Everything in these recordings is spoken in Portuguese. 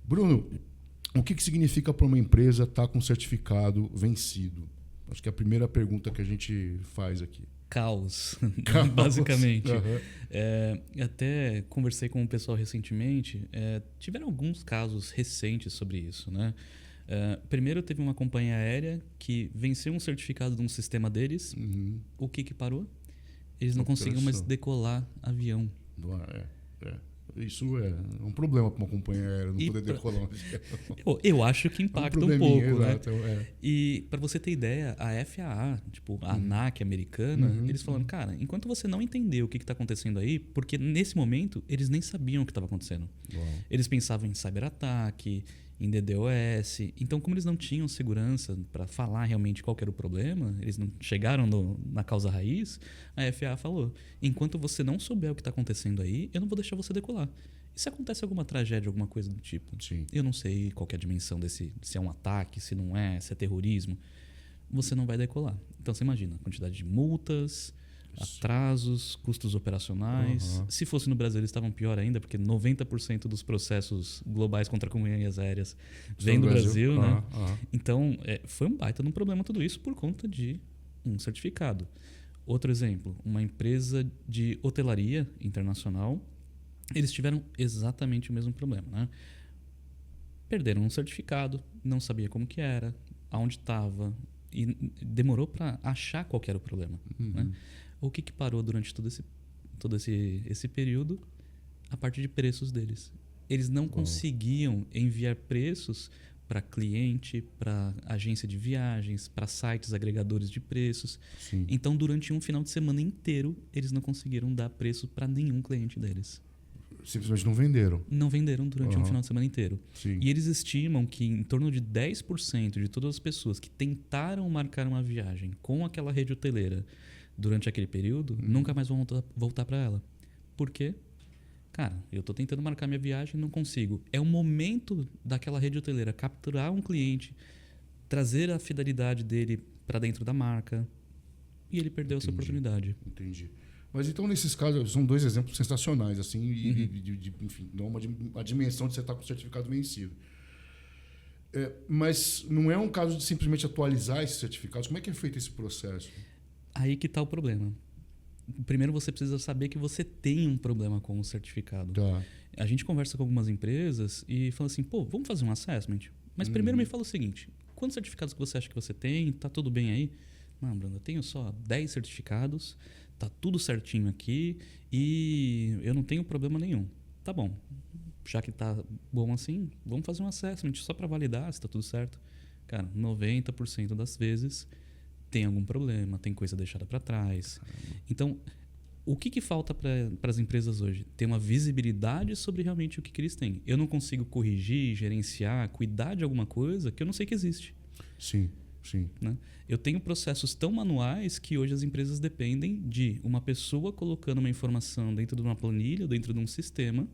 Bruno, o que significa para uma empresa estar com certificado vencido? Acho que é a primeira pergunta que a gente faz aqui. Caos, Caos. basicamente. Uhum. Até conversei com o pessoal recentemente. Tiveram alguns casos recentes sobre isso, né? Primeiro, teve uma companhia aérea que venceu um certificado de um sistema deles. Uhum. O que parou? Eles não conseguiam mais decolar avião. Isso é um problema para uma companhia aérea não poder decolar um avião. Eu acho que impacta um pouco, né? Exato, E para você ter ideia, a FAA, tipo a ANAC americana, eles falando, cara, enquanto você não entender o que está acontecendo aí, porque nesse momento eles nem sabiam o que estava acontecendo. Uau. Eles pensavam em cyberataque, em DDoS. Então, como eles não tinham segurança para falar realmente qual que era o problema, eles não chegaram na causa raiz, a FAA falou, enquanto você não souber o que está acontecendo aí, eu não vou deixar você decolar. E se acontece alguma tragédia, alguma coisa do tipo? Sim. Eu não sei qual que é a dimensão desse, se é um ataque, se não é, se é terrorismo. Você não vai decolar. Então, você imagina a quantidade de multas, atrasos, custos operacionais. Se fosse no Brasil, eles estavam pior ainda, porque 90% dos processos globais contra companhias aéreas vêm do Brasil, né? Então, foi um baita de um problema tudo isso por conta de um certificado. Outro exemplo, uma empresa de hotelaria internacional, eles tiveram exatamente o mesmo problema, né? Perderam um certificado, não sabia como que era, aonde estava, e demorou para achar qual que era o problema, né? O que parou durante todo esse período? A parte de preços deles. Eles não conseguiam enviar preços para cliente, para agência de viagens, para sites agregadores de preços. Sim. Então, durante um final de semana inteiro, eles não conseguiram dar preço para nenhum cliente deles. Simplesmente não venderam. Não venderam durante um final de semana inteiro. Sim. E eles estimam que em torno de 10% de todas as pessoas que tentaram marcar uma viagem com aquela rede hoteleira durante aquele período, nunca mais vão voltar para ela. Por quê? Cara, eu estou tentando marcar minha viagem e não consigo. É o momento daquela rede hoteleira capturar um cliente, trazer a fidelidade dele para dentro da marca, e ele perdeu essa oportunidade. Entendi. Mas então, nesses casos, são dois exemplos sensacionais, assim, enfim, dão uma dimensão de você estar com o certificado vencido. Mas não é um caso de simplesmente atualizar esses certificados. Como é que é feito esse processo? Aí que está o problema. Primeiro você precisa saber que você tem um problema com o certificado. Tá. A gente conversa com algumas empresas e fala assim, pô, vamos fazer um assessment? Mas primeiro me fala o seguinte, quantos certificados que você acha que você tem? Tá tudo bem aí? Não, Bruno, eu tenho só 10 certificados, tá tudo certinho aqui e eu não tenho problema nenhum. Tá bom, já que tá bom assim, vamos fazer um assessment só para validar se tá tudo certo. Cara, 90% das vezes tem algum problema, tem coisa deixada para trás. Então, o que falta para as empresas hoje? Ter uma visibilidade sobre realmente o que eles têm. Eu não consigo corrigir, gerenciar, cuidar de alguma coisa que eu não sei que existe. Sim, sim. Né? Eu tenho processos tão manuais que hoje as empresas dependem de uma pessoa colocando uma informação dentro de uma planilha, dentro de um sistema,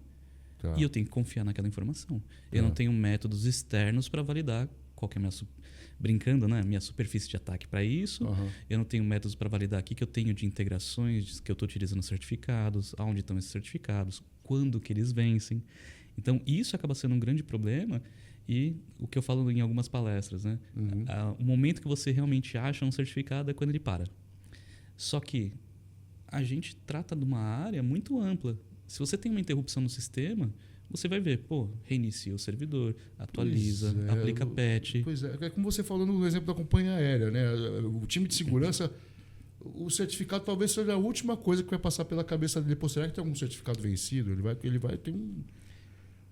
e eu tenho que confiar naquela informação. Eu não tenho métodos externos para validar qual que é a minha brincando, né? Minha superfície de ataque para isso. Eu não tenho métodos para validar aqui que eu tenho de integrações, que eu estou utilizando certificados, aonde estão esses certificados, quando que eles vencem. Então, isso acaba sendo um grande problema e o que eu falo em algumas palestras, né? O momento que você realmente acha um certificado é quando ele para. Só que a gente trata de uma área muito ampla. Se você tem uma interrupção no sistema, você vai ver, reinicia o servidor, atualiza, aplica patch. Pois é como você falou no exemplo da companhia aérea, né? O time de segurança, o certificado talvez seja a última coisa que vai passar pela cabeça dele. Pô, será que tem algum certificado vencido? Ele vai ter um...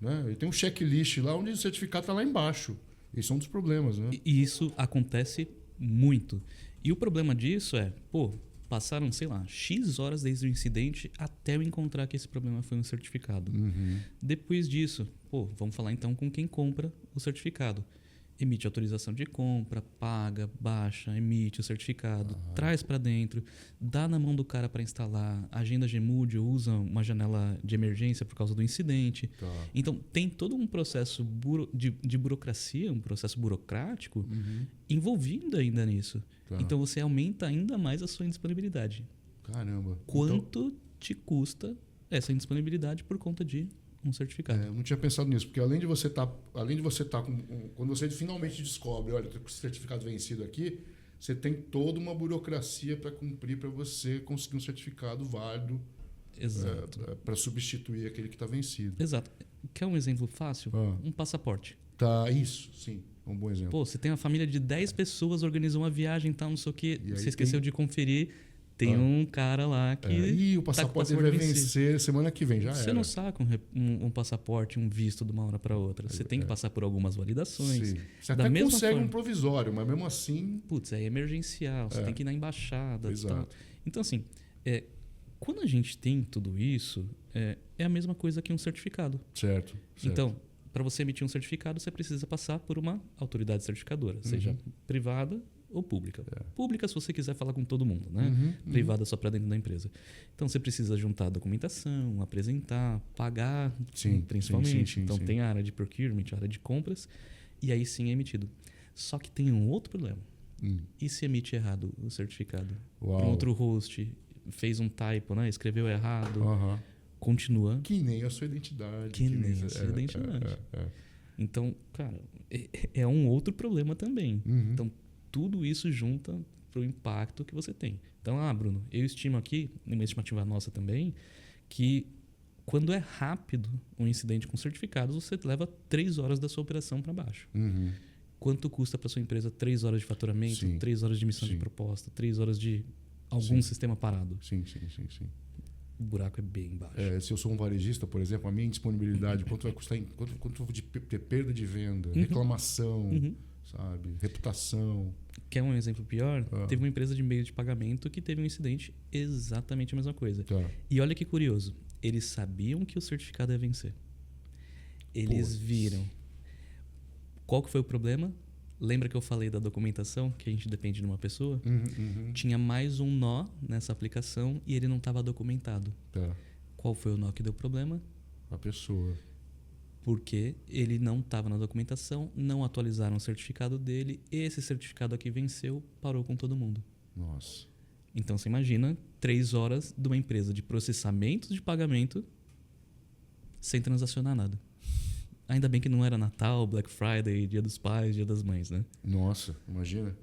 Né? Ele tem um checklist lá onde o certificado está lá embaixo. Esse é um dos problemas, né? E isso acontece muito. E o problema disso é, passaram, sei lá, X horas desde o incidente até eu encontrar que esse problema foi um certificado. Depois disso, vamos falar então com quem compra o certificado. Emite autorização de compra, paga, baixa, emite o certificado, traz para dentro, dá na mão do cara para instalar, agenda Gmood, usa uma janela de emergência por causa do incidente. Então, tem todo um processo de burocracia, um processo burocrático envolvido ainda nisso. Então, você aumenta ainda mais a sua indisponibilidade. Caramba. Quanto te custa essa indisponibilidade por conta de um certificado. Eu não tinha pensado nisso, porque além de você estar quando você finalmente descobre, olha, o certificado vencido aqui, você tem toda uma burocracia para cumprir para você conseguir um certificado válido para substituir aquele que está vencido. Exato. Quer um exemplo fácil? Um passaporte. Tá, isso, sim. É um bom exemplo. Pô, você tem uma família de 10 pessoas, organizou uma viagem e tal, não sei o quê, você esqueceu de conferir, tem um cara lá que... E o passaporte vai vencer semana que vem, já Você era. não saca um passaporte, um visto de uma hora para outra. Você tem que passar por algumas validações. Sim. Você até consegue um provisório, mas mesmo assim... Putz, é emergencial, você tem que ir na embaixada. Exato. Tal. Então, assim, quando a gente tem tudo isso, é a mesma coisa que um certificado. Certo. Então, para você emitir um certificado, você precisa passar por uma autoridade certificadora, seja privada ou pública. Pública, se você quiser falar com todo mundo, né? Privada só para dentro da empresa. Então, você precisa juntar a documentação, apresentar, pagar, principalmente. Então, tem a área de procurement, a área de compras, e aí sim é emitido. Só que tem um outro problema. E se emite errado o certificado? Para um outro host, fez um typo, né? Escreveu errado, continua... Que nem a sua identidade. Que nem a sua identidade. Então, cara, é um outro problema também. Então, tudo isso junta para o impacto que você tem. Então, Bruno, eu estimo aqui, numa estimativa nossa também, que quando é rápido um incidente com certificados, você leva 3 horas da sua operação para baixo. Quanto custa para sua empresa 3 horas de faturamento, 3 horas de emissão de proposta, 3 horas de algum sistema parado? Sim. O buraco é bem baixo. Se eu sou um varejista, por exemplo, a minha indisponibilidade, quanto vai custar, quanto eu vou ter perda de venda, reclamação, sabe, reputação. Quer um exemplo pior? Teve uma empresa de meio de pagamento que teve um incidente exatamente a mesma coisa. E olha que curioso, eles sabiam que o certificado ia vencer. Eles viram. Qual que foi o problema? Lembra que eu falei da documentação, que a gente depende de uma pessoa? Tinha mais um nó nessa aplicação e ele não estava documentado. Qual foi o nó que deu problema? A pessoa. Porque ele não estava na documentação, não atualizaram o certificado dele, esse certificado aqui venceu, parou com todo mundo. Nossa. Então você imagina 3 horas de uma empresa de processamento de pagamento sem transacionar nada. Ainda bem que não era Natal, Black Friday, Dia dos Pais, Dia das Mães, né? Nossa, imagina.